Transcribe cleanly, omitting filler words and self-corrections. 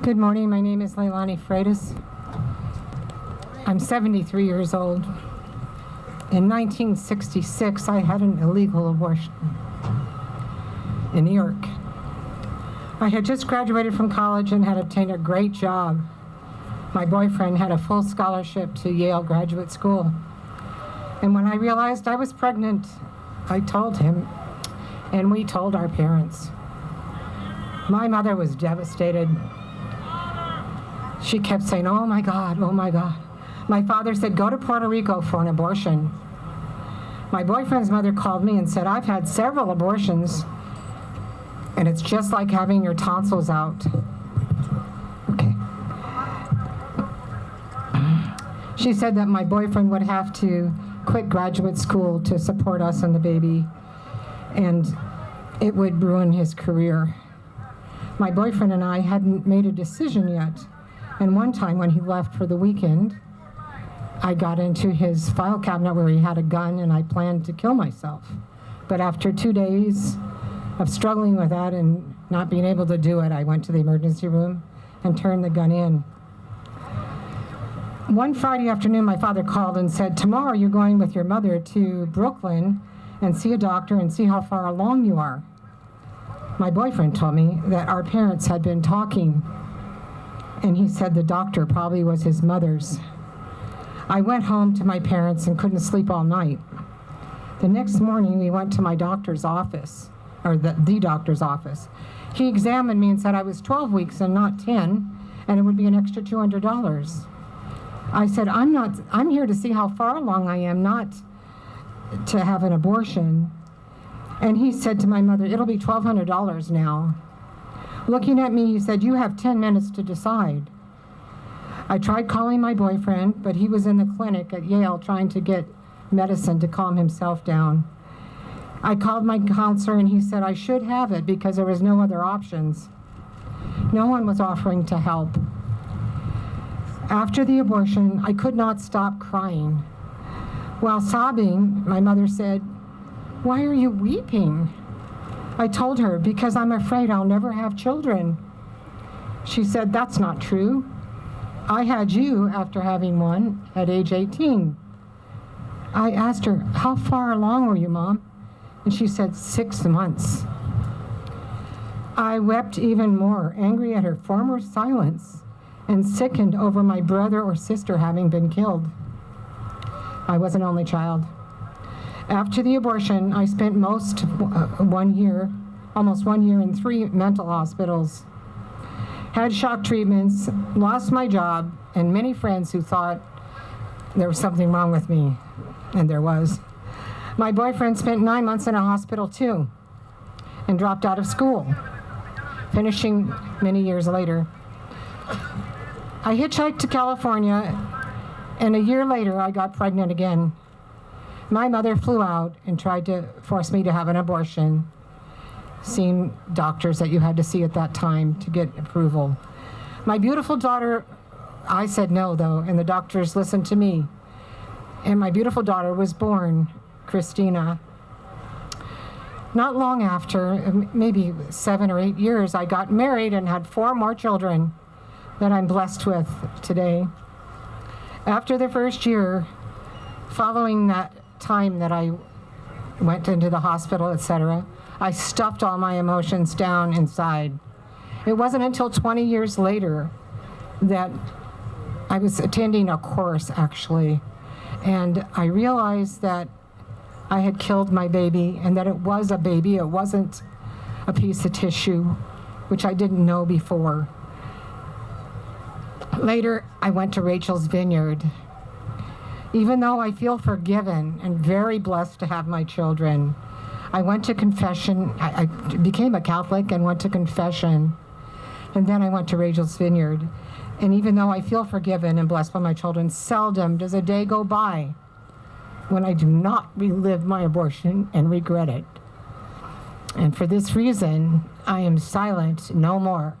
Good morning, my name is Leilani. I'm 73 years old. In 1966, I had an illegal abortion in New York. I had just graduated from college and had obtained a great job. My boyfriend had a full scholarship to Yale Graduate School. And when I realized I was pregnant, I told him, and we told our parents. My mother was devastated. She kept saying, "Oh my God, oh my God." My father said, "Go to Puerto Rico for an abortion." My boyfriend's mother called me and said, "I've had several abortions, and it's just like having your tonsils out." Okay. She said that my boyfriend would have to quit graduate school to support us and the baby, and it would ruin his career. My boyfriend and I hadn't made a decision yet, and one time when he left for the weekend, I got into his file cabinet where he had a gun, and I planned to kill myself. But after 2 days of struggling with that and not being able to do it, I went to the emergency room and turned the gun in. One Friday afternoon, my father called and said, "Tomorrow you're going with your mother to Brooklyn and see a doctor and see how far along you are." My boyfriend told me that our parents had been talking, and he said the doctor probably was his mother's. I went home to my parents and couldn't sleep all night. The next morning, we went to my doctor's office, or the doctor's office. He examined me and said I was 12 weeks and not 10, and it would be an extra $200. I said, I'm here to see how far along I am, not to have an abortion. And he said to my mother, "It'll be $1,200 now." Looking at me, he said, "You have 10 minutes to decide." I tried calling my boyfriend, but he was in the clinic at Yale trying to get medicine to calm himself down. I called my counselor, and he said I should have it because there was no other options. No one was offering to help. After the abortion, I could not stop crying. While sobbing, my mother said, "Why are you weeping?" I told her, "Because I'm afraid I'll never have children." She said, "That's not true. I had you after having one at age 18. I asked her, "How far along were you, Mom?" And she said, 6 months. I wept even more, angry at her former silence and sickened over my brother or sister having been killed. I was an only child. After the abortion, I spent almost 1 year in 3 mental hospitals, had shock treatments, lost my job, and many friends who thought there was something wrong with me, and there was. My boyfriend spent 9 months in a hospital too, and dropped out of school, finishing many years later. I hitchhiked to California, and a year later I got pregnant again. My mother flew out and tried to force me to have an abortion, seeing doctors that you had to see at that time to get approval. My beautiful daughter, I said no though, and the doctors listened to me. And my beautiful daughter was born, Christina. Not long after, maybe 7 or 8 years, I got married and had 4 more children that I'm blessed with today. After the first year, following that time that I went into the hospital, etc., I stuffed all my emotions down inside. It wasn't until 20 years later that I was attending a course, actually, and I realized that I had killed my baby and that it was a baby. It wasn't a piece of tissue, which I didn't know before. Later, I went to Rachel's Vineyard. Even though I feel forgiven and very blessed to have my children, I went to confession. I became a Catholic and went to confession. And then I went to Rachel's Vineyard. And even though I feel forgiven and blessed by my children, seldom does a day go by when I do not relive my abortion and regret it. And for this reason, I am silent no more.